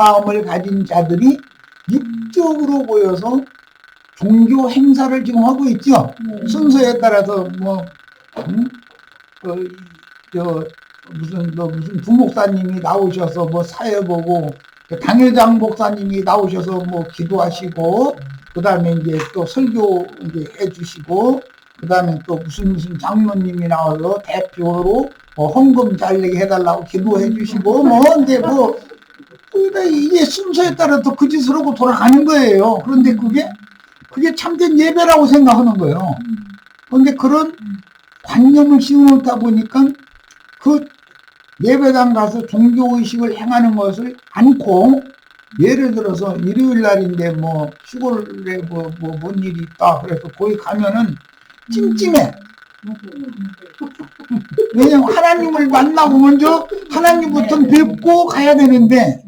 마음을 가진 자들이 육적으로 보여서 종교 행사를 지금 하고 있죠. 순서에 따라서 무슨 부목사님이 나오셔서 사회 보고, 당회장 목사님이 나오셔서 기도하시고, 그 다음에 이제 또 설교 이제 해주시고, 그 다음에 또 무슨 장로님이 나와서 대표로 헌금 잘 내게 해달라고 기도해 주시고, 이게 순서에 따라서 그 짓을 하고 돌아가는 거예요. 그런데 그게 참된 예배라고 생각하는 거예요. 그런데 그런 관념을 심어놓다 보니까 그 예배당 가서 종교의식을 행하는 것을 않고, 예를 들어서 일요일 날인데 시골에 뭔 일이 있다. 그래서 거기 가면은 찜찜해. 왜냐면 하나님을 만나고 먼저 하나님부터 뵙고 가야 되는데,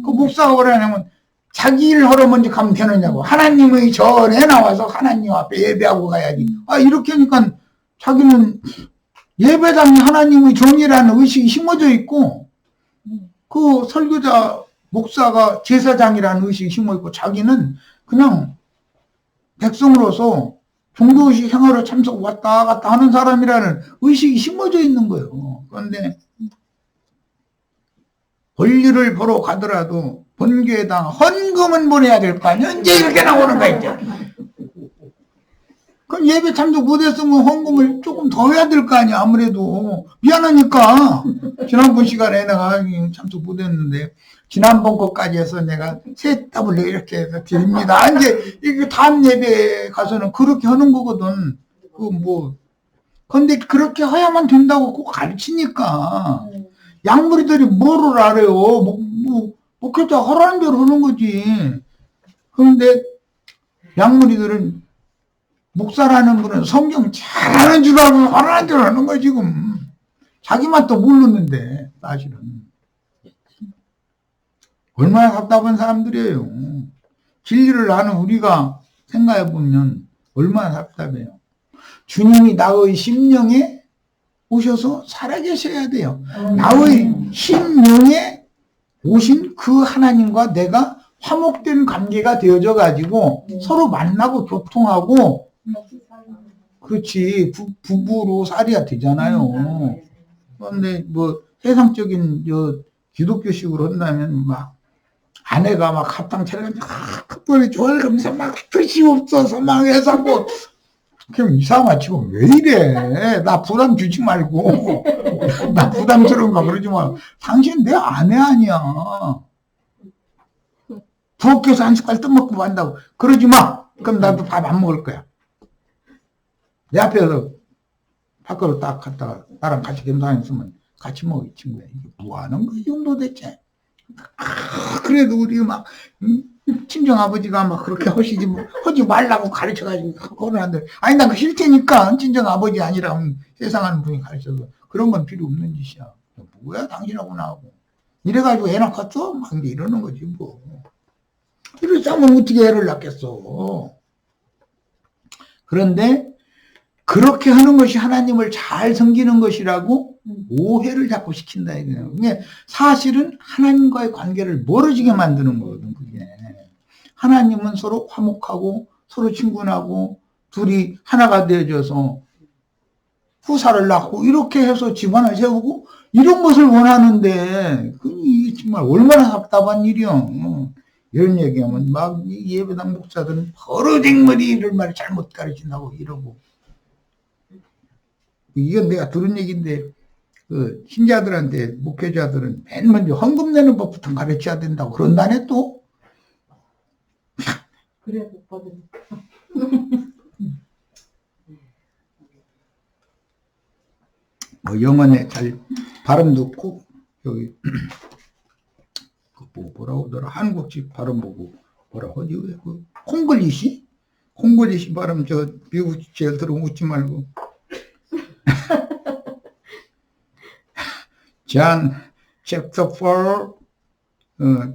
그 목사가 뭐라냐면 자기 일 하러 먼저 가면 되느냐고. 하나님의 전에 나와서 하나님 앞에 예배하고 가야지. 이렇게 하니까 자기는 예배당이 하나님의 전이라는 의식이 심어져 있고, 그 설교자 목사가 제사장이라는 의식이 심어 있고, 자기는 그냥 백성으로서 종교의식 행하러 참석 왔다 갔다 하는 사람이라는 의식이 심어져 있는 거예요. 그런데 권리를 보러 가더라도 본교회당 헌금은 보내야 될 거 아니야? 이제 이렇게 나오는 거야, 이제. 그럼 예배 참석 못했으면 헌금을 조금 더 해야 될 거 아니야, 아무래도. 미안하니까. 지난번 시간에 내가 참석 못했는데, 지난번 것까지 해서 내가 세 답을 이렇게 해서 드립니다. 이제, 이게 다음 예배에 가서는 그렇게 하는 거거든. 근데 그렇게 해야만 된다고 꼭 가르치니까. 양무리들이 뭐를 알아요? 목회자 하라는 대로 하는 거지. 그런데 양무리들은 목사라는 분은 성경 잘하는 줄 알고 하라는 대로 하는 거야, 지금. 자기만 또 모르는데, 사실은. 얼마나 답답한 사람들이에요. 진리를 아는 우리가 생각해보면 얼마나 답답해요. 주님이 나의 심령에 오셔서 살아계셔야 돼요. 나의 심령에 오신 그 하나님과 내가 화목된 관계가 되어져 가지고 서로 만나고 교통하고, 그렇지, 부부로 살아야 되잖아요. 그런데 세상적인 기독교식으로 한다면 아내가 합당 차려가지고 특별히 좋아하면서 뜻이 없어서 해서 그럼 이상하지, 지금 왜 이래? 나 부담 주지 말고. 나 부담스러운가 그러지 마. 당신 내 아내 아니야. 부엌에서 한 숟갈 떠먹고 만다고. 그러지 마. 그럼 나도 밥 안 먹을 거야. 내 앞에서 밖으로 딱 갔다가 나랑 같이 겸상했으면 같이 먹어, 이 친구야. 이게 뭐 하는 거야, 이 정도 대체. 그래도 우리 친정 아버지가 그렇게 하지 말라고 가르쳐가지고 그거는 안 돼. 아니, 난 그 싫다니까. 친정 아버지 아니라 세상하는 분이 가르쳐서 그런 건 필요 없는 짓이야. 뭐야, 당신하고 나하고. 이래가지고 애 낳았어? 이제 이러는 거지, 뭐. 이러지 않으면 어떻게 애를 낳겠어. 그런데 그렇게 하는 것이 하나님을 잘 섬기는 것이라고 오해를 자꾸 시킨다 이거예요. 그게 사실은 하나님과의 관계를 멀어지게 만드는 거거든, 그게. 하나님은 서로 화목하고 서로 친근하고 둘이 하나가 되어져서 후사를 낳고 이렇게 해서 집안을 세우고 이런 것을 원하는데 이게 정말 얼마나 답답한 일이야. 이런 얘기하면 예배당 목사들은 버르장머리를 잘못 가르친다고 이러고. 이건 내가 들은 얘기인데, 신자들한테, 목회자들은 맨 먼저 헌금 내는 법부터 가르쳐야 된다고 그런다네, 또? 그래, 못 받으니까. 영어에 발음도 꼭, 뭐라고 하더라. 한국식 발음 보고, 뭐라고 하지, 콩글리시? 콩글리시 발음, 미국 제일 들어 웃지 말고. John chapter 4,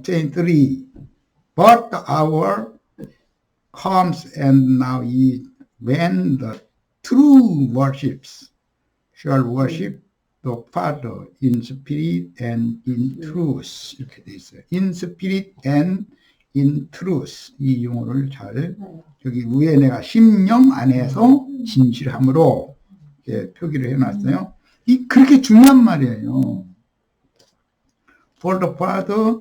23. But the hour comes and now is when the true worshippers shall worship the Father in spirit and in truth 이렇게 돼 있어요. in spirit and in truth 이 용어를 잘 여기 위에 내가 심령 안에서 진실함으로 이렇게 표기를 해놨어요. 이 그렇게 중요한 말이에요. For the Father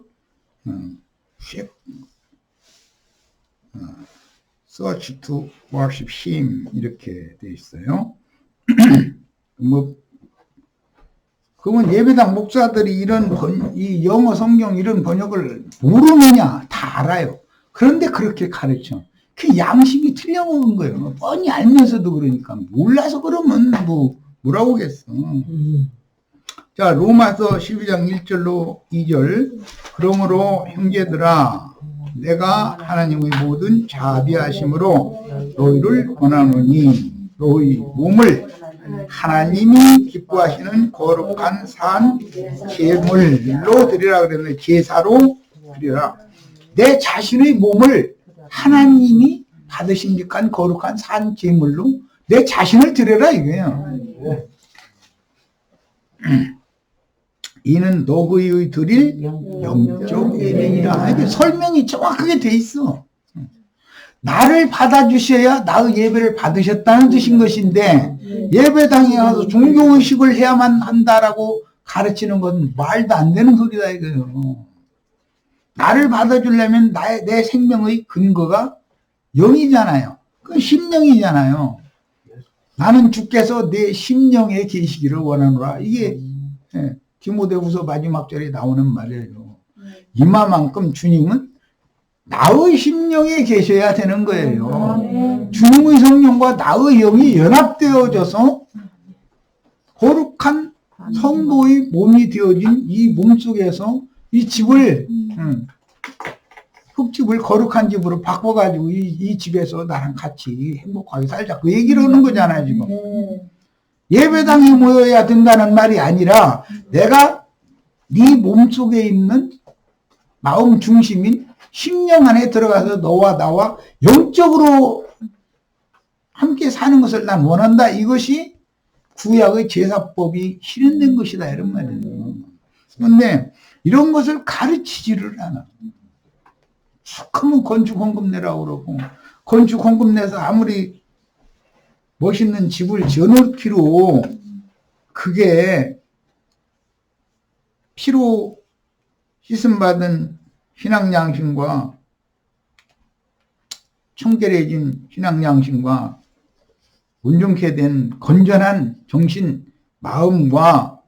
search to worship Him 이렇게 돼 있어요. 뭐 그러면 예배당 목사들이 이 영어 성경 이런 번역을 모르느냐 다 알아요. 그런데 그렇게 가르쳐. 그 양식이 틀려먹은 거예요. 뻔히 알면서도 그러니까 몰라서 그러면 뭐라고 하겠어. 자, 로마서 12장 1절로 2절. 그러므로 형제들아 내가 하나님의 모든 자비하심으로 너희를 권하노니 너희 몸을 하나님이 기뻐하시는 거룩한 산 제물로 드리라 그랬는데 제사로 드리라. 내 자신의 몸을 하나님이 받으신 듯한 거룩한 산 제물로 내 자신을 드려라 이거예요. 이는 너희의 드릴 영적 예배니라. 이게 설명이 정확하게 돼 있어. 나를 받아주셔야 나의 예배를 받으셨다는 뜻인 것인데 예배당에 가서 종교의식을 해야만 한다라고 가르치는 건 말도 안 되는 소리다 이거예요. 나를 받아주려면 내 생명의 근거가 영이잖아요. 그건 심령이잖아요. 나는 주께서 내 심령에 계시기를 원하노라. 이게 디모데후서 마지막 절에 나오는 말이에요. 이마만큼 주님은 나의 심령에 계셔야 되는 거예요. 주님의 성령과 나의 영이 연합되어져서 거룩한 성도의 몸이 되어진 이 몸 속에서 이 집을 흙집을 거룩한 집으로 바꿔가지고 이 집에서 나랑 같이 행복하게 살자. 그 얘기를 하는 거잖아요 지금. 예배당에 모여야 된다는 말이 아니라 내가 네 몸속에 있는 마음 중심인 심령 안에 들어가서 너와 나와 영적으로 함께 사는 것을 난 원한다. 이것이 구약의 제사법이 실현된 것이다 이런 말이에요. 그런데 이런 것을 가르치지를 않아. 축하면 건축 헌금 내라고 그러고 건축 헌금 내서 아무리 멋있는 집을 지어놓기로 그게 피로 씻음받은 신앙양심과 청결해진 신앙양심과 온전케 된 건전한 정신, 마음과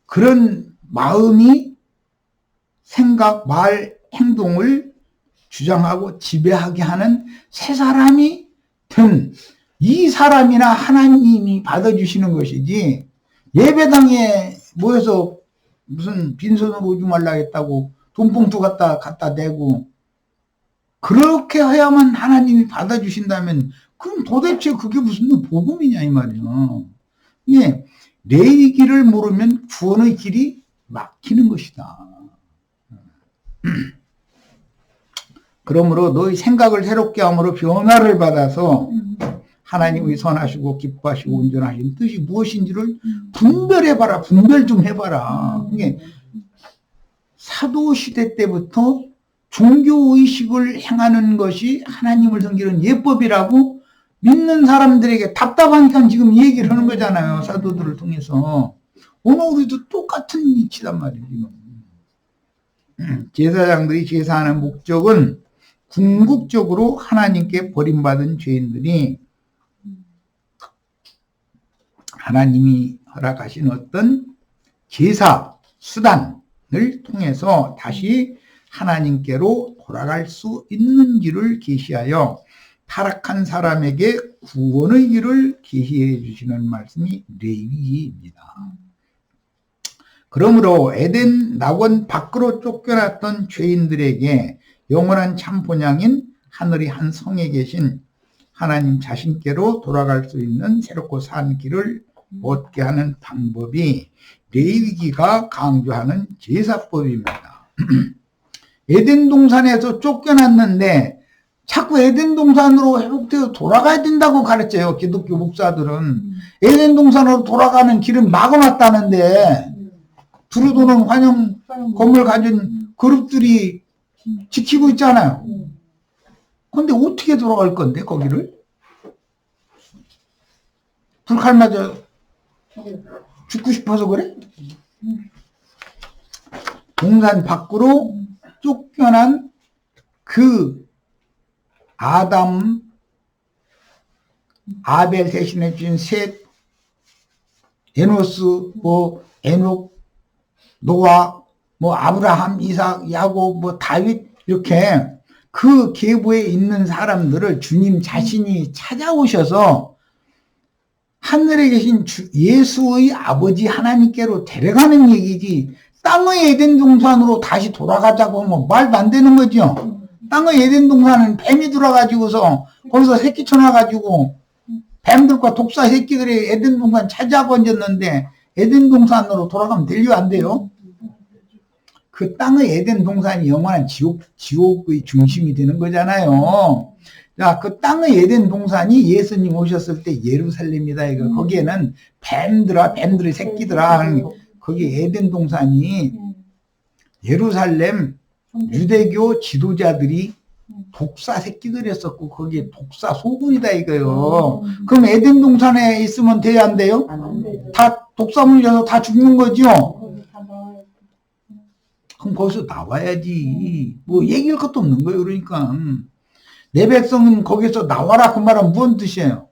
그런 마음이 생각, 말, 행동을 주장하고 지배하게 하는 새 사람이 된 이 사람이나 하나님이 받아주시는 것이지 예배당에 모여서 무슨 빈손으로 오지 말라 했다고 돈봉투 갖다 대고 그렇게 해야만 하나님이 받아주신다면 그럼 도대체 그게 무슨 복음이냐 이 말이야. 예, 내 길을 모르면 구원의 길이 막히는 것이다. 그러므로 너희 생각을 새롭게 함으로 변화를 받아서 하나님의 선하시고 기뻐하시고 온전하신 뜻이 무엇인지를 분별해봐라. 분별 좀 해봐라. 이게 사도시대 때부터 종교의식을 행하는 것이 하나님을 섬기는 예법이라고 믿는 사람들에게 답답하니까 지금 얘기를 하는 거잖아요. 사도들을 통해서. 오늘 우리도 똑같은 이치단 말이에요. 제사장들이 제사하는 목적은 궁극적으로 하나님께 버림받은 죄인들이 하나님이 허락하신 어떤 제사 수단을 통해서 다시 하나님께로 돌아갈 수 있는지를 계시하여 타락한 사람에게 구원의 길을 계시해 주시는 말씀이 레위기입니다. 그러므로 에덴 낙원 밖으로 쫓겨났던 죄인들에게 영원한 참 본향인 하늘의 한 성에 계신 하나님 자신께로 돌아갈 수 있는 새롭고 산 길을 얻게 하는 방법이 레위기가 강조하는 제사법입니다. 에덴 동산에서 쫓겨났는데 자꾸 에덴 동산으로 회복되어 돌아가야 된다고 가르쳐요. 기독교 목사들은. 에덴 동산으로 돌아가는 길은 막아놨다는데 두루두루 환영 건물 가진 그룹들이 지키고 있잖아요. 근데 어떻게 돌아갈 건데 거기를? 불칼 맞아 죽고 싶어서 그래? 동산 밖으로 쫓겨난 그 아담, 아벨 대신해 준 셋, 에노스, 에녹, 노아, 아브라함, 이삭, 야곱, 다윗 이렇게 그 계보에 있는 사람들을 주님 자신이 찾아오셔서 하늘에 계신 예수의 아버지 하나님께로 데려가는 얘기지, 땅의 에덴 동산으로 다시 돌아가자고 하면 말도 안 되는 거죠. 땅의 에덴 동산은 뱀이 들어가지고서 거기서 새끼 쳐놔가지고 뱀들과 독사 새끼들이 에덴 동산 차지하고 앉았는데 에덴 동산으로 돌아가면 될려 안 돼요? 그 땅의 에덴 동산이 영원한 지옥의 중심이 되는 거잖아요. 자, 그 땅의 에덴 동산이 예수님 오셨을 때 예루살렘이다. 이거 거기에는 뱀들의 새끼들아. 거기 에덴 동산이 예루살렘 유대교 지도자들이 독사 새끼들이었었고 거기에 독사 소굴이다 이거요. 그럼 에덴 동산에 있으면 돼야 안 돼요? 다 독사 물려서 다 죽는 거죠. 그럼 거기서 나와야지. 얘기할 것도 없는 거예요. 그러니까 내 백성은 거기서 나와라 그 말은 무슨 뜻이에요?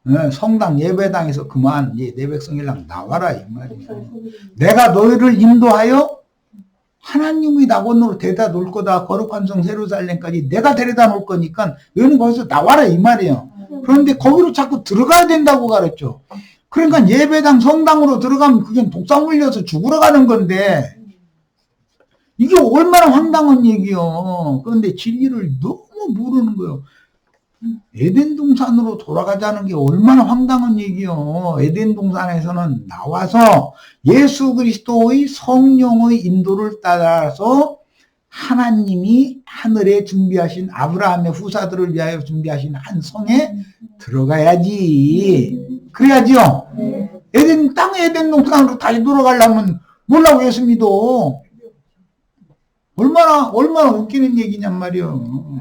네, 성당 예배당에서 그만 내 백성이랑 나와라 이 말이에요. 내가 너희를 인도하여 하나님의 낙원으로 데려다 놓을 거다. 거룩한 성 예루살렘까지 내가 데려다 놓을 거니까 너희는 거기서 나와라 이 말이에요. 그런데 거기로 자꾸 들어가야 된다고 가르쳐. 그러니까 예배당 성당으로 들어가면 그게 독사 물려서 죽으러 가는 건데 이게 얼마나 황당한 얘기요. 그런데 진리를 너무 모르는 거예요. 에덴 동산으로 돌아가자는 게 얼마나 황당한 얘기요. 에덴 동산에서는 나와서 예수 그리스도의 성령의 인도를 따라서 하나님이 하늘에 준비하신 아브라함의 후사들을 위하여 준비하신 한 성에 들어가야지. 그래야지요. 땅의 에덴 동산으로 다시 돌아가려면 뭐라고 예수 믿어. 얼마나 웃기는 얘기냔 말이요.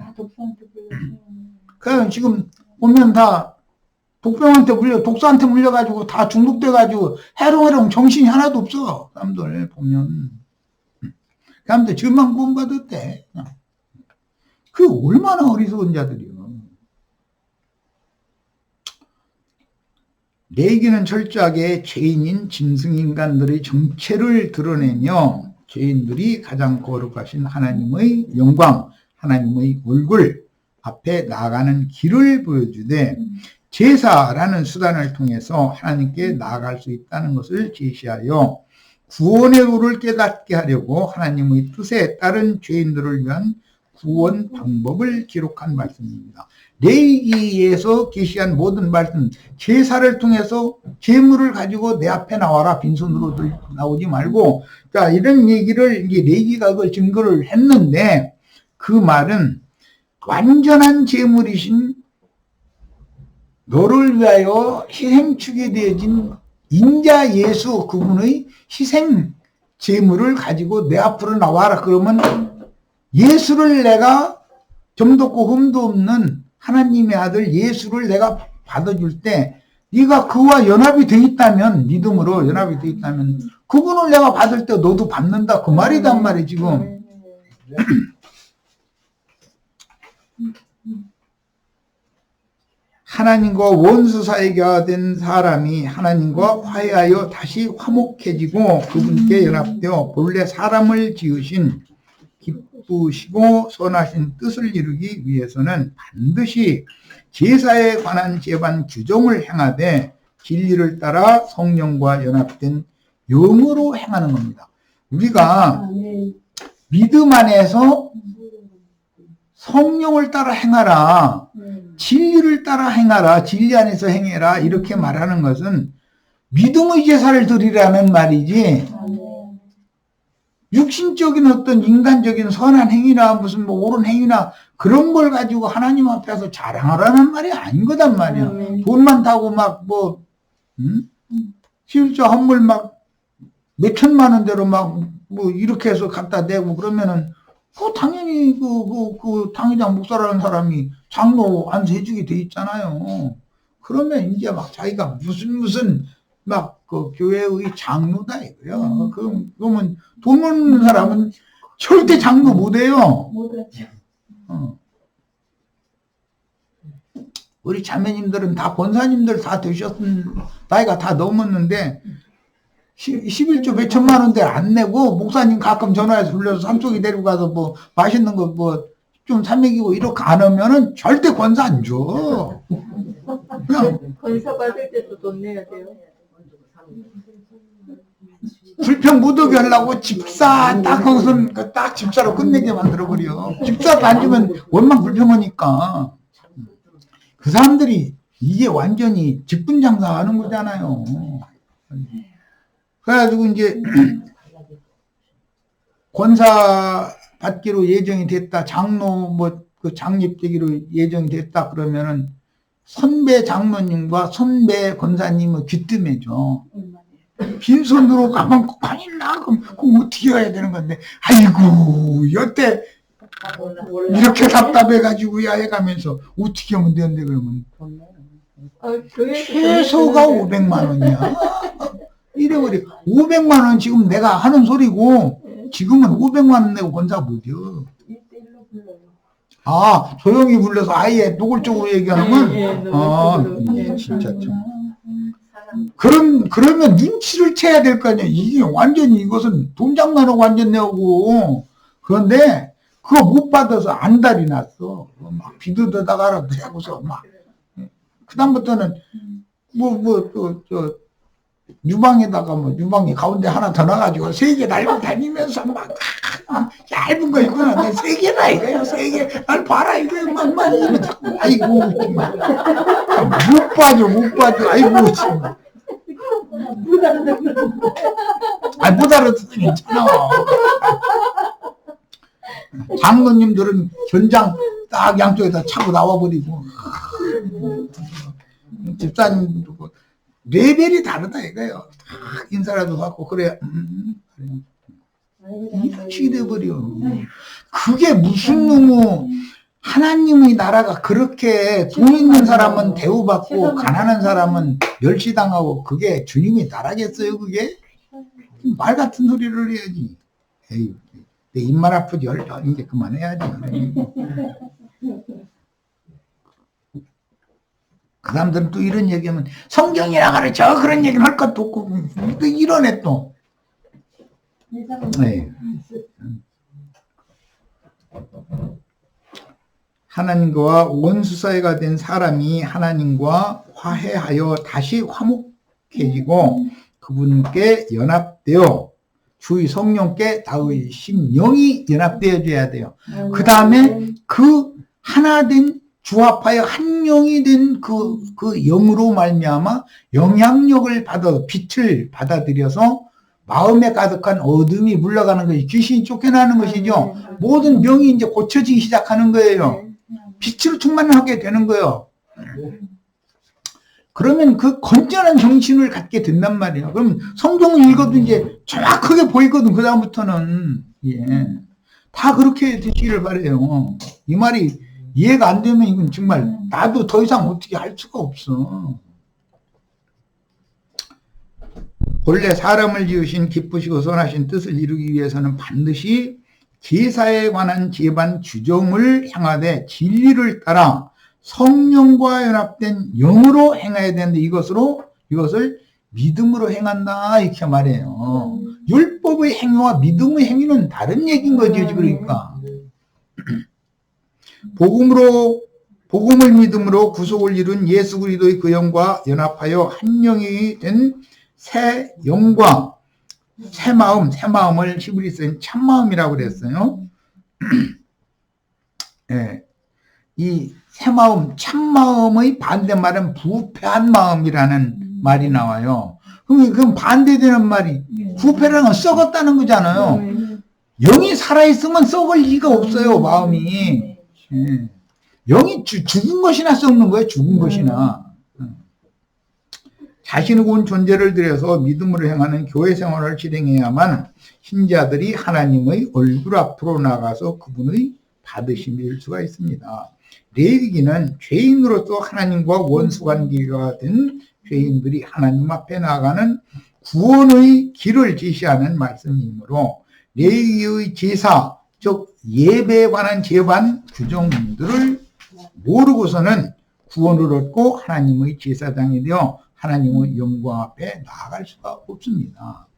그러니까 지금 보면 다 독사한테 물려가지고 다 중독돼가지고 해롱해롱 정신이 하나도 없어. 사람들 보면. 사람들 지금만 구원받았대. 그 얼마나 어리석은 자들이요. 레위기는 철저하게 죄인인 짐승인간들의 정체를 드러내며 죄인들이 가장 거룩하신 하나님의 영광, 하나님의 얼굴 앞에 나아가는 길을 보여주되 제사라는 수단을 통해서 하나님께 나아갈 수 있다는 것을 제시하여 구원의 도를 깨닫게 하려고 하나님의 뜻에 따른 죄인들을 위한 구원 방법을 기록한 말씀입니다. 레위기에서 계시한 모든 말씀, 제사를 통해서 제물을 가지고 내 앞에 나와라, 빈손으로 나오지 말고, 자, 이런 얘기를 이제 레위기가 그걸 증거를 했는데, 그 말은 완전한 제물이신 너를 위하여 희생축이 되어진 인자 예수 그분의 희생 제물을 가지고 내 앞으로 나와라. 그러면 예수를 내가 점도 없고 흠도 없는 하나님의 아들 예수를 내가 받아줄 때 네가 그와 연합이 돼 있다면, 믿음으로 연합이 돼 있다면 그분을 내가 받을 때 너도 받는다 그 말이단 말이에요. 지금 하나님과 원수 사이가 된 사람이 하나님과 화해하여 다시 화목해지고 그분께 연합되어 본래 사람을 지으신 기쁘시고 선하신 뜻을 이루기 위해서는 반드시 제사에 관한 제반 규정을 행하되 진리를 따라 성령과 연합된 영으로 행하는 겁니다. 우리가 믿음 안에서 성령을 따라 행하라, 진리를 따라 행하라, 진리 안에서 행해라 이렇게 말하는 것은 믿음의 제사를 드리라는 말이지 육신적인 어떤 인간적인 선한 행위나 무슨 뭐 옳은 행위나 그런 걸 가지고 하나님 앞에서 자랑하라는 말이 아닌 거단 말이야. 돈 많다고 막 뭐, 실제 헌물 막 몇 천만 원대로 막 뭐 이렇게 해서 갖다 대고 그러면은 당연히 그 당회장 목사라는 사람이 장로 안수해주게 돼 있잖아요. 그러면 이제 막 자기가 무슨 막 그 교회의 장로다 이거요. 그러면 돈 없는 사람은 절대 장로 못해요. 못하죠. 우리 자매님들은 다 권사님들 다 되셨은 나이가 다 넘었는데 11조 몇 천만 원대 안 내고 목사님 가끔 전화해서 불러서 산속에 데리고 가서 뭐 맛있는 거 뭐 좀 사먹이고 이렇게 안 하면은 절대 권사 안 줘. 그냥 권사 받을 때도 돈 내야 돼요. 불평 못 오게 하려고 집사 딱 거기서 딱 집사로 끝내게 만들어버려. 집사도 안 주면 원만 불평하니까. 그 사람들이 이게 완전히 직분장사 하는 거잖아요. 그래가지고 이제 권사 받기로 예정이 됐다. 장로 그 장립되기로 예정이 됐다. 그러면은 선배 장로님과 선배 권사님을 귀뜸해줘. 빈손으로 가만 가일라 그럼 어떻게 해야 되는 건데 아이고 여태 이렇게 답답해가지고야 해가면서 어떻게 하면 되는데 그러면 최소가 500만 원이야. 이래버리 500만 원 지금 내가 하는 소리고 지금은 500만 원 내고 권사 못해요. 아 조용히 불러서 아예 노골적으로 얘기하는 건 진짜 참. 그러면 눈치를 채야 될 거 아니야. 이게 완전히 이것은 돈 장난하고 완전 내고 그런데 그거 못 받아서 안달이 났어. 막 비도다가라도 하고서 막 그다음부터는 유방에다가 유방이 가운데 하나 더 놔가지고 3개 달고 다니면서 막 얇은 거 있구나. 3개나 이거야. 3개. 날 봐라 이거야. 막만 이러면 자꾸 아이고 정말 못 봐줘. 아이고 정말. 못 알아듣으면 괜찮아. 장로님들은 견장 딱 양쪽에다 차고 나와버리고 집사님도 레벨이 다르다 이거예요. 딱 인사라도 받고 그래 이런 식이 돼버려. 그게 무슨 놈의 하나님의 나라가 그렇게 돈 있는 사람은 대우받고 가난한 사람은 멸시당하고 그게 주님이 나라겠어요 그게? 말 같은 소리를 해야지. 에이, 내 입만 아프지 이제 그만해야지. 그 사람들은 또 이런 얘기하면 성경이라 가르쳐 그런 얘기는 할 것도 없고 또 이러네 또. 네. 하나님과 원수 사이가 된 사람이 하나님과 화해하여 다시 화목해지고 그분께 연합되어 주의 성령께 나의 심령이 연합되어져야 돼요. 그 다음에 그 하나된 주합하여 한 영이 된 그 영으로 말미암아 영향력을 받아 빛을 받아들여서 마음에 가득한 어둠이 물러가는 것이 귀신이 쫓겨나는 것이죠. 모든 병이 이제 고쳐지기 시작하는 거예요. 빛으로 충만하게 되는 거예요. 그러면 그 건전한 정신을 갖게 된단 말이에요. 그럼 성경을 읽어도 이제 정확하게 보이거든. 그 다음부터는 다 그렇게 되시기를 바래요. 이 말이 이해가 안 되면 이건 정말 나도 더 이상 어떻게 할 수가 없어. 본래 사람을 지으신 기쁘시고 선하신 뜻을 이루기 위해서는 반드시 제사에 관한 제반 규정을 향하되 진리를 따라 성령과 연합된 영으로 행해야 되는데 이것을 믿음으로 행한다 이렇게 말해요. 율법의 행위와 믿음의 행위는 다른 얘기인 거죠. 그러니까 복음을 믿음으로 구속을 이룬 예수 그리스도의 그 영과 연합하여 한 영이 된 새 영과 새 마음을 히브리서엔 참마음이라고 그랬어요. 네. 이 새 마음, 참마음의 반대말은 부패한 마음이라는 말이 나와요. 그럼 반대되는 말이 부패라는 건 썩었다는 거잖아요. 영이 살아있으면 썩을 리가 없어요, 마음이. 예. 영이 죽은 것이나 썩는 거예요, 죽은 것이나. 자신의 온 존재를 들여서 믿음으로 행하는 교회 생활을 실행해야만 신자들이 하나님의 얼굴 앞으로 나가서 그분의 받으심을 줄 수가 있습니다. 레위기는 죄인으로서 하나님과 원수관계가 된 죄인들이 하나님 앞에 나가는 구원의 길을 제시하는 말씀이므로 레위기의 제사, 즉 예배에 관한 제반 규정들을 모르고서는 구원을 얻고 하나님의 제사장이 되어 하나님의 영광 앞에 나아갈 수가 없습니다.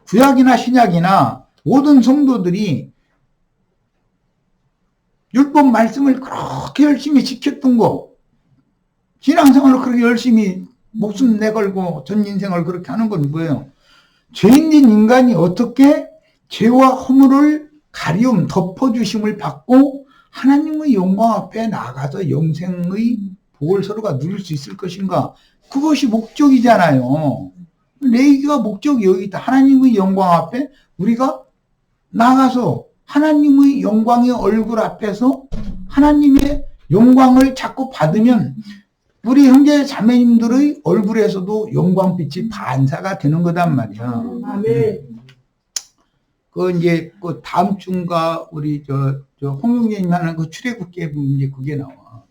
구약이나 신약이나 모든 성도들이 율법 말씀을 그렇게 열심히 지켰던 거, 신앙생활을 그렇게 열심히 목숨 내걸고 전 인생을 그렇게 하는 건 뭐예요? 죄인된 인간이 어떻게 죄와 허물을 가리움, 덮어주심을 받고 하나님의 영광 앞에 나가서 영생의 복을 서로가 누릴 수 있을 것인가? 그것이 목적이잖아요. 레위기가 목적이 여기 있다. 하나님의 영광 앞에 우리가 나가서 하나님의 영광의 얼굴 앞에서 하나님의 영광을 자꾸 받으면 우리 형제 자매님들의 얼굴에서도 영광빛이 반사가 되는 거단 말이야. 아멘. 이제 그 다음 주인가 우리 홍용재님 하는 그 출애굽기에 보면 이제 그게 나와.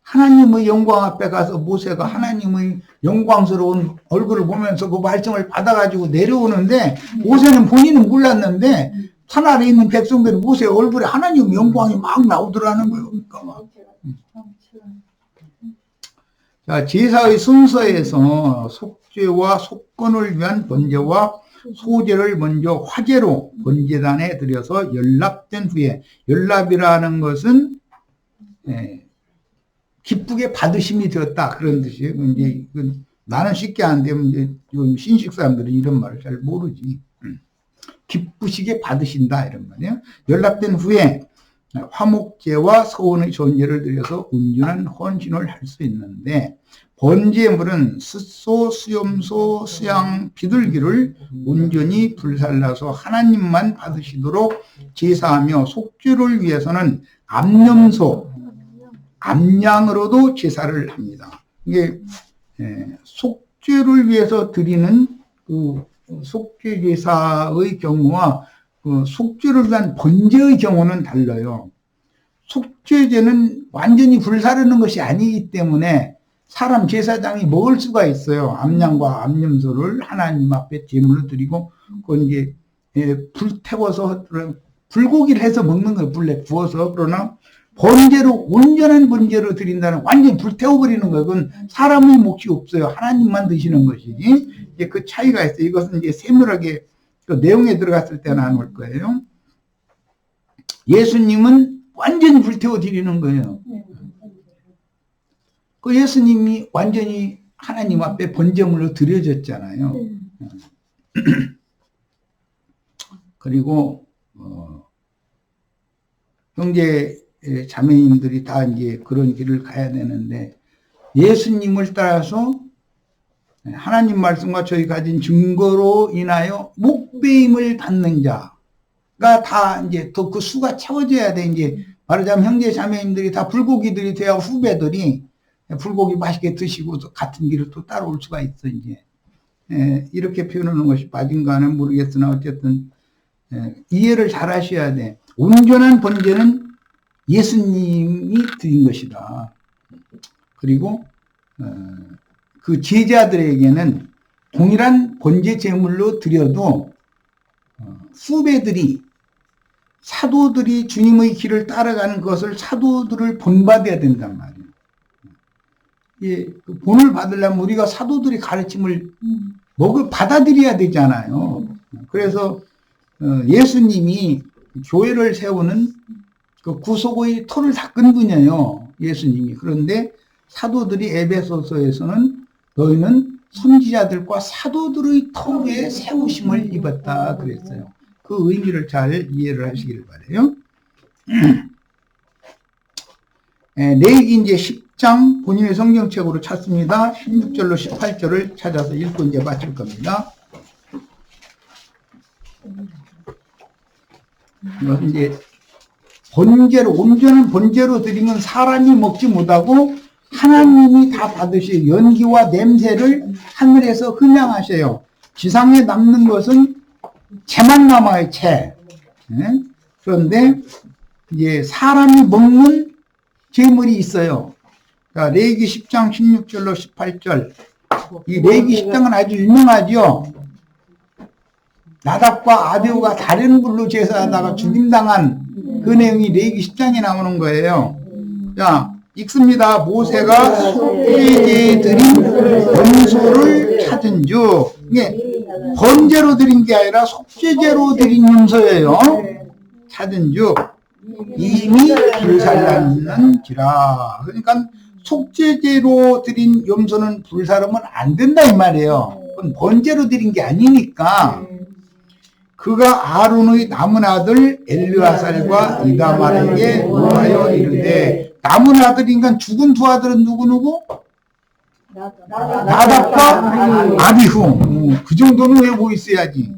하나님의 영광 앞에 가서 모세가 하나님의 영광스러운 얼굴을 보면서 그 말씀을 받아가지고 내려오는데 모세는 본인은 몰랐는데 산 아래 있는 백성들이 모세 얼굴에 하나님의 영광이 막 나오더라는 거예요. 그러니까 자, 제사의 순서에서 속죄와 속건을 위한 번제와 소제를 먼저 화제로 번제단에 들여서 연납된 후에, 연납이라는 것은 기쁘게 받으심이 되었다 그런 뜻이에요. 이제 나는 쉽게 안 되면 이제 신식 사람들은 이런 말을 잘 모르지. 기쁘시게 받으신다 이런 말이에요. 연납된 후에 화목제와 서원의 존재를 들여서 온전한 헌신을 할 수 있는데 번제물은 숫소, 수염소, 수양, 비둘기를 온전히 불살라서 하나님만 받으시도록 제사하며 속죄를 위해서는 암염소, 암양으로도 제사를 합니다. 이게 속죄를 위해서 드리는 그 속죄 제사의 경우와 그 속죄를 위한 번제의 경우는 달라요. 속죄제는 완전히 불사르는 것이 아니기 때문에 사람 제사장이 먹을 수가 있어요. 암양과 암염소를 하나님 앞에 제물로 드리고 그건 이제 불태워서 불고기를 해서 먹는 거예요. 불에 구워서. 그러나 번제로 온전한 번제로 드린다는 완전히 불태워버리는 거예요. 그건 사람의 몫이 없어요. 하나님만 드시는 것이지. 이제 그 차이가 있어요. 이것은 이제 세밀하게 그 내용에 들어갔을 때 나눌 거예요. 예수님은 완전히 불태워 드리는 거예요. 그 예수님이 완전히 하나님 앞에 번제물로 드려졌잖아요. 그리고 형제 자매님들이 다 이제 그런 길을 가야 되는데 예수님을 따라서 하나님 말씀과 저희 가진 증거로 인하여 목배임을 받는 자가 다 이제 더 그 수가 채워져야 돼. 이제 말하자면 형제 자매님들이 다 불고기들이 돼야 후배들이 불고기 맛있게 드시고 같은 길을 또 따라올 수가 있어. 이제 이렇게 표현하는 것이 맞은가는 모르겠으나 어쨌든 이해를 잘 하셔야 돼. 온전한 번제는 예수님이 드린 것이다. 그리고 그 제자들에게는 동일한 번제 제물로 드려도 후배들이 사도들이 주님의 길을 따라가는 것을 사도들을 본받아야 된단 말이에요. 예, 그 본을 받으려면 우리가 사도들이 가르침을 받아들여야 되잖아요. 그래서 예수님이 교회를 세우는 그 구속의 토를 닦은 분이에요. 예수님이. 그런데 사도들이 에베소서에서는 너희는 선지자들과 사도들의 터에 세우심을 입었다 그랬어요. 그 의미를 잘 이해를 하시길 바라요. 레위기 이제 10장 본인의 성경책으로 찾습니다. 16절로 18절을 찾아서 읽고 이제 마칠 겁니다. 이것은 이제 번제로, 온전한 번제로 드리면 사람이 먹지 못하고 하나님이 다 받으시 연기와 냄새를 하늘에서 흘량하셔요. 지상에 남는 것은 채만 남아요, 채. 네? 그런데 이제 사람이 먹는 제물이 있어요. 그러니까 레위기 10장 16절로 18절. 이 레위기 10장은 아주 유명하죠. 나답과 아비후가 다른 불로 제사하다가 죽임당한 그 내용이 레위기 10장에 나오는 거예요. 자, 읽습니다. 모세가 속죄제에 드린 염소를 찾은 주. 이게 번제로 드린 게 아니라 속죄제로 드린 염소예요. 찾은 주. 이미 불살랐는지라. 그러니까 속죄제로 드린 염소는 불사르면 안 된다 이 말이에요. 그건 번제로 드린 게 아니니까. 그가 아론의 남은 아들 엘르아살과 이다말에게 노하여 이르되, 남은 아들인가 죽은 두 아들은 누구누구? 나답과 아비후. 그 정도는 외우고 있어야지.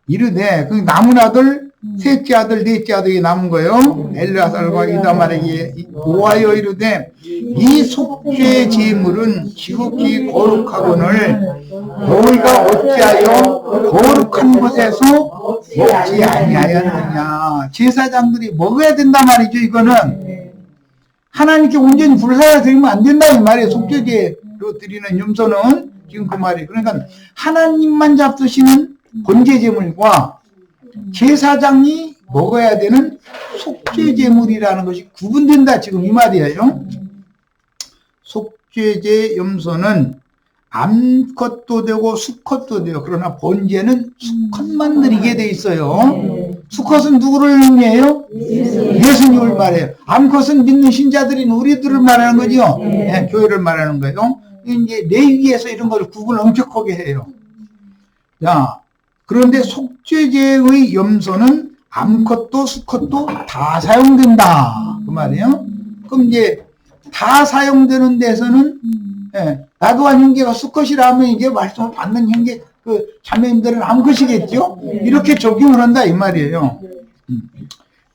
이르되 그 남은 아들, 셋째 아들, 넷째 아들이 남은 거예요. 엘르아살과 이다말에게 노하여 이르되, 이 속죄 제물은 지극히 거룩하거늘 너희가 어찌하여 거룩한 곳에서 먹지 아니하였느냐. 제사장들이 먹어야 된단 말이죠. 이거는 하나님께 온전히 불사를 드리면 안 된다 이 말이에요. 속죄제로 드리는 염소는 지금 그 말이에요. 그러니까 하나님만 잡수시는 번제제물과 제사장이 먹어야 되는 속죄제물이라는 것이 구분된다 지금 이 말이에요. 속죄제 염소는 암컷도 되고 수컷도 돼요. 그러나 번제는 수컷만 드리게 돼 있어요. 수컷은 누구를 의미해요? 예수님을 말해요. 암컷은 믿는 신자들인 우리들을 말하는 거죠. 네, 교회를 말하는 거예요. 이제 레위기에서 이런 걸 구분 엄격하게 해요. 자, 그런데 속죄제의 염소는 암컷도 수컷도 다 사용된다 그 말이에요. 그럼 이제 다 사용되는 데서는 나도한 형제가 수컷이라 하면 이게 말씀을 받는 형제 그 자매님들은 암컷이겠죠. 이렇게 적용을 한다 이 말이에요.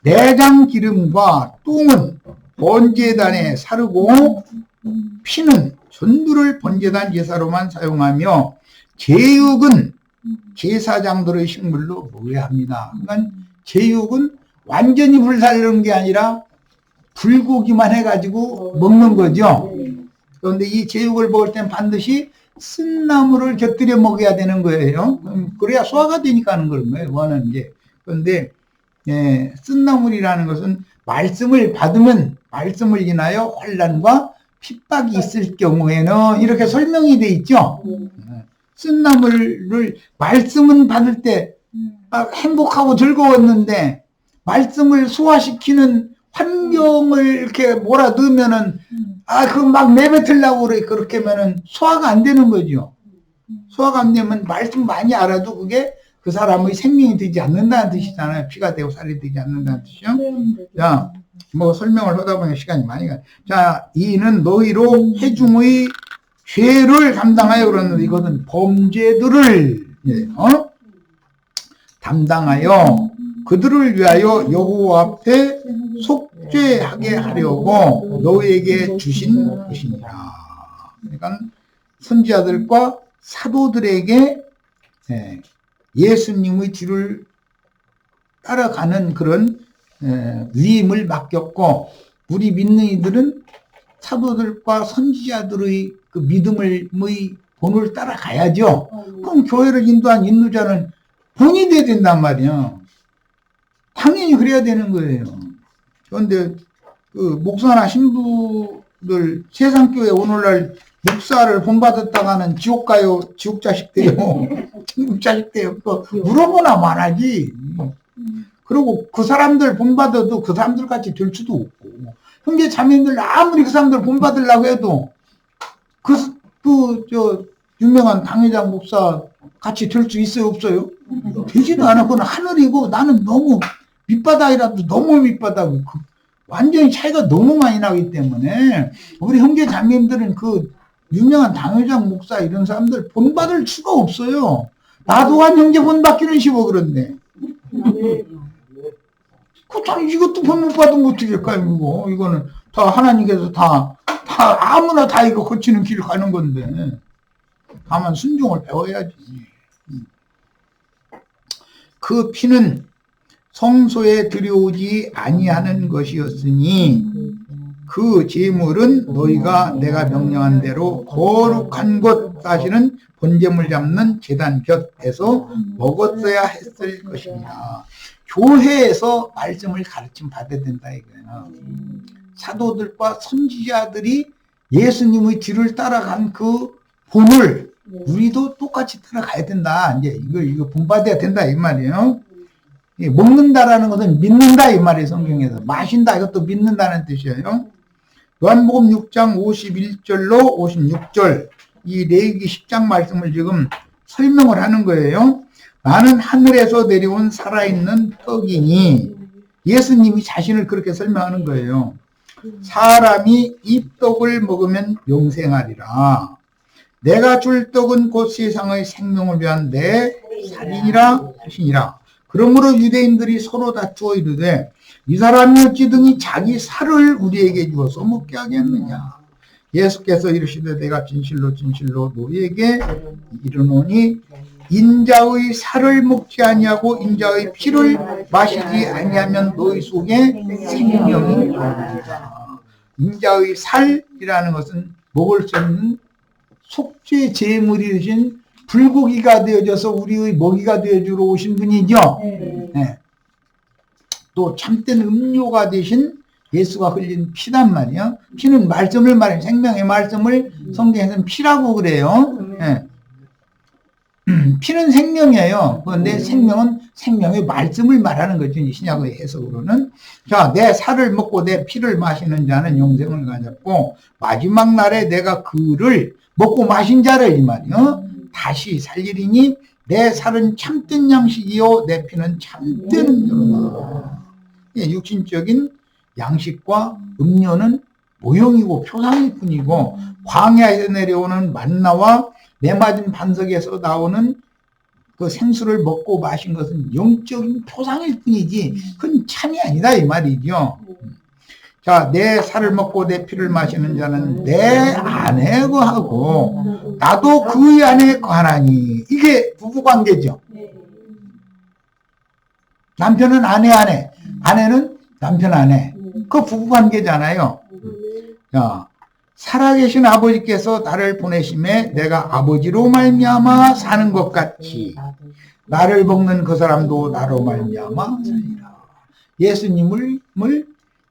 내장 기름과 똥은 번제단에 사르고 피는 전부를 번제단 제사로만 사용하며 제육은 제사장들의 식물로 먹어야 합니다. 그러니까 제육은 완전히 불살르는 게 아니라 불고기만 해가지고 먹는 거죠. 그런데 이 제육을 먹을 땐 반드시 쓴나물을 곁들여 먹어야 되는 거예요. 그래야 소화가 되니까 하는 거예요. 원하는 게. 그런데 쓴나물이라는 것은 말씀을 받으면 말씀을 인하여 환난과 핍박이 있을 경우에는 이렇게 설명이 돼 있죠. 쓴나물을 말씀은 받을 때 행복하고 즐거웠는데 말씀을 소화시키는 환경을 이렇게 몰아넣으면은 그거 막 내뱉으려고 그래. 그렇게 하면은 소화가 안 되는 거죠. 소화가 안 되면 말씀 많이 알아도 그게 그 사람의 생명이 되지 않는다는 뜻이잖아요. 피가 되고 살이 되지 않는다는 뜻이요. 자, 뭐 설명을 하다 보니 시간이 많이 가. 자, 이는 너희로 회중의 죄를 감당하여 그러는데 이것은 범죄들을 담당하여 그들을 위하여 여호와 앞에 속죄하게 하려고 너희에게 주신 것이니라. 그러니까 선지자들과 사도들에게 예수님의 뒤를 따라가는 그런 위임을 맡겼고, 우리 믿는 이들은 사도들과 선지자들의 그 믿음의 본을 따라가야죠. 그럼 교회를 인도한 인도자는 본이 돼야 된단 말이에요. 당연히 그래야 되는 거예요. 그런데 그 목사나 신부들 세상교회 오늘날 목사를 본받았다가는 지옥 가요, 지옥 자식 돼요, 천국 자식 돼요. 물어보나 말하지. 그리고 그 사람들 본받아도 그 사람들 같이 될 수도 없고, 형제 자매들 아무리 그 사람들 본받으려고 해도 유명한 당회장 목사 같이 될 수 있어요, 없어요? 되지도 않아. 그건 하늘이고 나는 너무 밑바닥이라도 너무 밑바닥이고 완전히 차이가 너무 많이 나기 때문에 우리 형제 자매님들은 그 유명한 당회장 목사 이런 사람들 본받을 수가 없어요. 나도 한 형제 본 받기는 쉬워 그런데. 참 이것도 본 못 받으면 어떡할까요, 이거는 다 하나님께서 다 아무나 다 이거 고치는 길을 가는 건데. 다만 순종을 배워야지. 그 피는 성소에 들여오지 아니하는 것이었으니 그 제물은 너희가 내가 명령한 대로 거룩한 곳, 사실은 번제물 잡는 제단 곁에서 먹었어야 했을 것입니다. 교회에서 말씀을 가르침 받아야 된다 이거예요. 사도들과 선지자들이 예수님의 뒤를 따라간 그 본을 우리도 똑같이 따라가야 된다. 이제 이거 본받아야 된다 이 말이에요. 먹는다라는 것은 믿는다 이 말이에요. 성경에서 마신다 이것도 믿는다는 뜻이에요. 요한복음 6장 51절로 56절 이 레위기 10장 말씀을 지금 설명을 하는 거예요. 나는 하늘에서 내려온 살아있는 떡이니, 예수님이 자신을 그렇게 설명하는 거예요. 사람이 이 떡을 먹으면 영생하리라. 내가 줄 떡은 곧 세상의 생명을 위한 내 살이니라 하시니라. 그러므로 유대인들이 서로 다투어 이르되 이 사람이 어찌든지 자기 살을 우리에게 주어서 먹게 하겠느냐. 예수께서 이르시되 내가 진실로 진실로 너희에게 이르노니 인자의 살을 먹지 아니하고 인자의 피를 마시지 아니하면 너희 속에 생명이 없느니라. 인자의 살이라는 것은 먹을 수 없는 속죄 제물이 되신 불고기가 되어져서 우리의 먹이가 되어주러 오신 분이죠. 네. 또 참된 음료가 되신 예수가 흘린 피단 말이야. 피는 말씀을 말해요. 생명의 말씀을 성경에서는 피라고 그래요. 네. 피는 생명이에요. 그런데 생명은 생명의 말씀을 말하는 거죠. 신약의 해석으로는. 자, 내 살을 먹고 내 피를 마시는 자는 영생을 가졌고 마지막 날에 내가 그를 먹고 마신 자를 이 말이요. 다시 살리리니 내 살은 참된 양식이요 내 피는 참된 음료라. 육신적인 양식과 음료는 모형이고 표상일 뿐이고 광야에서 내려오는 만나와 메마진 반석에서 나오는 그 생수를 먹고 마신 것은 영적인 표상일 뿐이지 그건 참이 아니다 이 말이죠. 자, 내 살을 먹고 내 피를 마시는 자는 내 안에 거하고 나도 그 안에 거하나니. 이게 부부관계죠. 남편은 아내 안에, 아내는 남편 안에. 그 부부관계잖아요. 자, 살아계신 아버지께서 나를 보내심에 내가 아버지로 말미암아 사는 것 같이 나를 먹는 그 사람도 나로 말미암아 살리라. 예수님을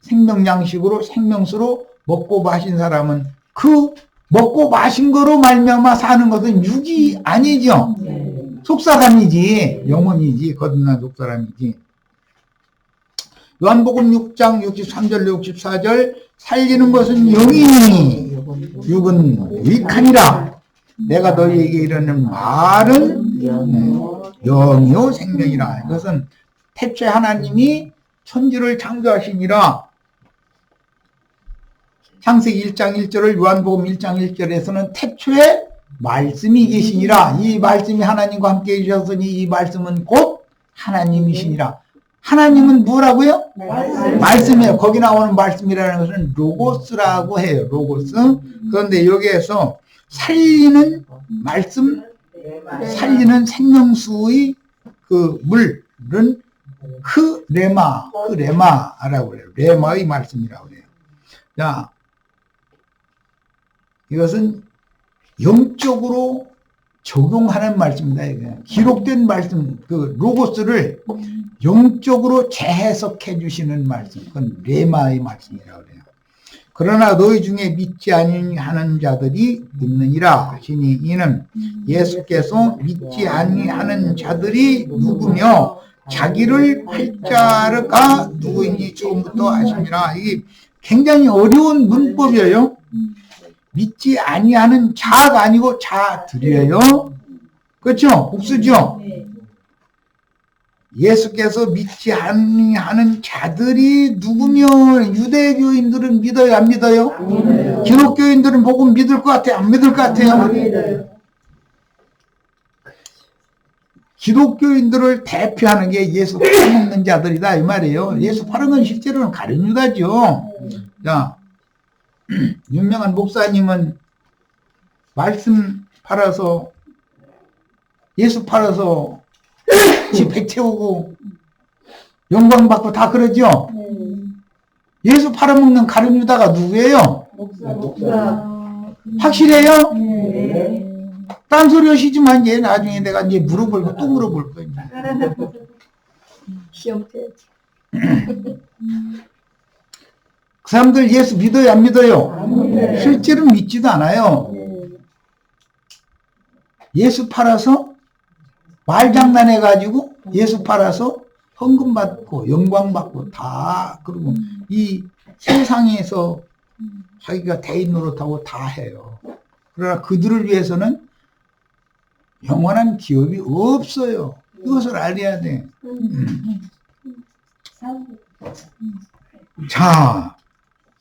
생명양식으로 생명수로 먹고 마신 사람은 그 먹고 마신 거로 말미암아 사는 것은 육이 아니죠. 속사람이지 영혼이지 거듭난 속사람이지. 요한복음 6장 63절 64절 살리는 것은 영이니 육은 유익하니라. 내가 너희에게 이르는 말은 영이요 생명이라. 이것은 태초에 하나님이 천지를 창조하시니라. 창세기 1장 1절을 요한복음 1장 1절에서는 태초에 말씀이 계시니라. 이 말씀이 하나님과 함께 계셨으니 이 말씀은 곧 하나님이시니라. 하나님은 뭐라고요? 말씀이에요. 거기 나오는 말씀이라는 것은 로고스라고 해요. 로고스. 그런데 여기에서 살리는 말씀, 살리는 생명수의 그 물은 레마라고 그래요. 레마의 말씀이라고 그래요. 자, 이것은 영적으로 적용하는 말씀입니다. 이게. 기록된 말씀, 그 로고스를 영적으로 재해석해 주시는 말씀, 그건 레마의 말씀이라고 그래요. 그러나 너희 중에 믿지 아니하는 자들이 있느니라 하시니 이는 예수께서 믿지 아니하는 자들이 누구며 자기를 팔자가 누구인지 처음부터 아십니다. 이게 굉장히 어려운 문법이에요. 믿지 아니하는 자가 아니고 자들이에요. 그렇죠? 복수죠? 예수께서 믿지 아니하는 자들이 누구면 유대교인들은 믿어요? 안 믿어요? 기독교인들은 복음 믿을 것 같아요? 안 믿을 것 같아요? 기독교인들을 대표하는 게 예수 팔아먹는 자들이다 이 말이에요. 예수 파는 건 실제로는 가룟 유다죠. 자, 유명한 목사님은 말씀 팔아서 예수 팔아서 집 배 채우고 영광 받고 다 그러죠. 예수 팔아먹는 가룟 유다가 누구예요? 목사. 확실해요? 네. 딴소리 하시지만 이제 나중에 내가 이제 물어볼 거 또 물어볼 거예요. 시험 쳐야지. 그 사람들 예수 믿어요, 안 믿어요? 네. 실제로 믿지도 않아요. 예수 팔아서 말장난해가지고 예수 팔아서 헌금 받고 영광 받고 다 그러고 이 세상에서 자기가 대인 노릇하고 다 해요. 그러나 그들을 위해서는 영원한 기업이 없어요. 이것을 알아야 돼. 자,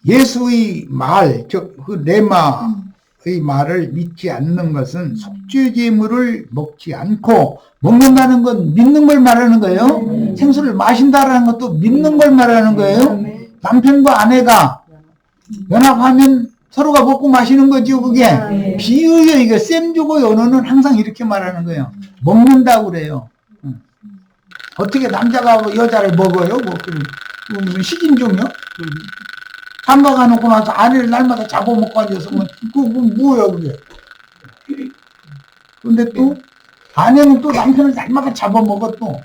예수의 말, 즉 그 레마의 말을 믿지 않는 것은 속죄제물을 먹지 않고, 먹는다는 건 믿는 걸 말하는 거예요. 생수를 마신다라는 것도 믿는 걸 말하는 거예요. 남편과 아내가 연합하면 서로가 먹고 마시는 거죠. 그게 비유예요. 이거 셈주고 연어는 항상 이렇게 말하는 거예요. 먹는다고 그래요. 어떻게 남자가 여자를 먹어요? 뭐 무슨 식인종이요? 장가 놓고 나서 아내를 날마다 잡아먹고 앉아서 그거 뭐예요 그게? 근데 또 아내는 또 남편을 날마다 잡아먹어 또.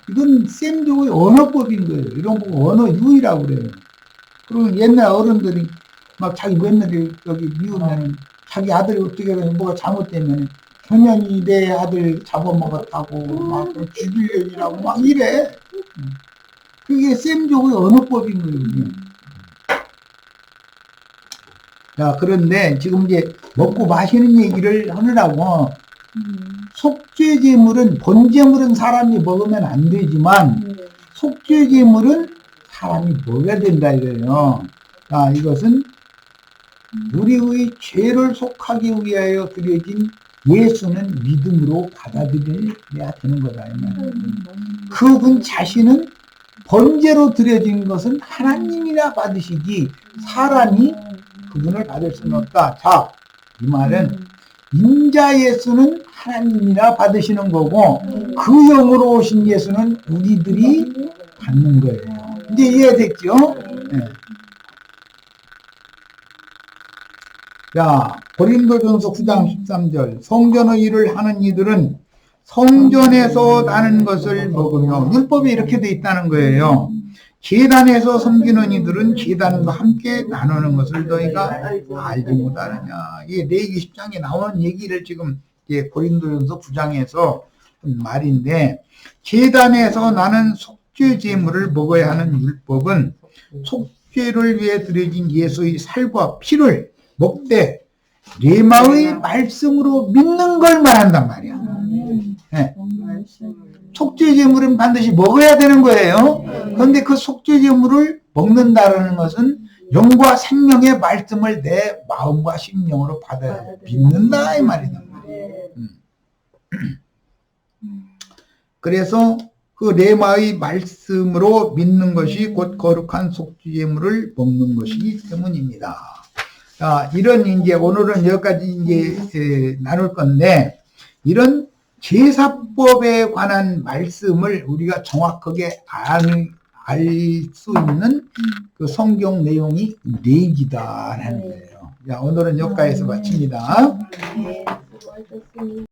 이건 셈주고의 언어법인 거예요. 이런 거 언어유희라고 그래요. 그리고 옛날 어른들이 막 자기 며느리 여기 미우면은 자기 아들이 어떻게 뭐가 잘못되면 현연이 내 아들 잡아먹었다고 막 죽이려고 막 이래. 그게 셈족의 언어법인 거예요. 그게. 자, 그런데 지금 이제 먹고 마시는 얘기를 하느라고 속죄제물은 본제물은 사람이 먹으면 안 되지만 속죄제물은 사람이 먹어야 된다 이거예요. 자, 이것은 우리의 죄를 속하기 위하여 드려진 예수는 믿음으로 받아들여야 되는 거다. 그분 자신은 번제로 드려진 것은 하나님이나 받으시지 사람이 그분을 받을 수는 없다. 자, 이 말은 인자 예수는 하나님이나 받으시는 거고 그 영으로 오신 예수는 우리들이 받는 거예요. 이제 이해됐죠? 네. 자, 고린도전서 9장 13절 성전의 일을 하는 이들은 성전에서 나는 것을 먹으며 율법에 이렇게 돼 있다는 거예요. 제단에서 섬기는 이들은 제단과 함께 나누는 것을 너희가 알지 못하느냐. 이게 레위기 10장에 나오는 얘기를 지금 고린도전서 9장에서 말인데 제단에서 나는 속죄 제물을 먹어야 하는 율법은 속죄를 위해 드려진 예수의 살과 피를 먹되 레마의 말씀으로 믿는 걸 말한단 말이야. 네. 속죄제물은 반드시 먹어야 되는 거예요. 그런데 그 속죄제물을 먹는다라는 것은 영과 생명의 말씀을 내 마음과 심령으로 받아야 돼. 믿는다 이 말이다. 그래서 그 레마의 말씀으로 믿는 것이 곧 거룩한 속죄제물을 먹는 것이기 때문입니다. 자, 이런 이제 오늘은 여기까지 이제 나눌 건데 이런 제사법에 관한 말씀을 우리가 정확하게 알 수 있는 그 성경 내용이 레위기다라는 거예요. 자, 오늘은 여기까지서 마칩니다. 네, 수고하셨습니다.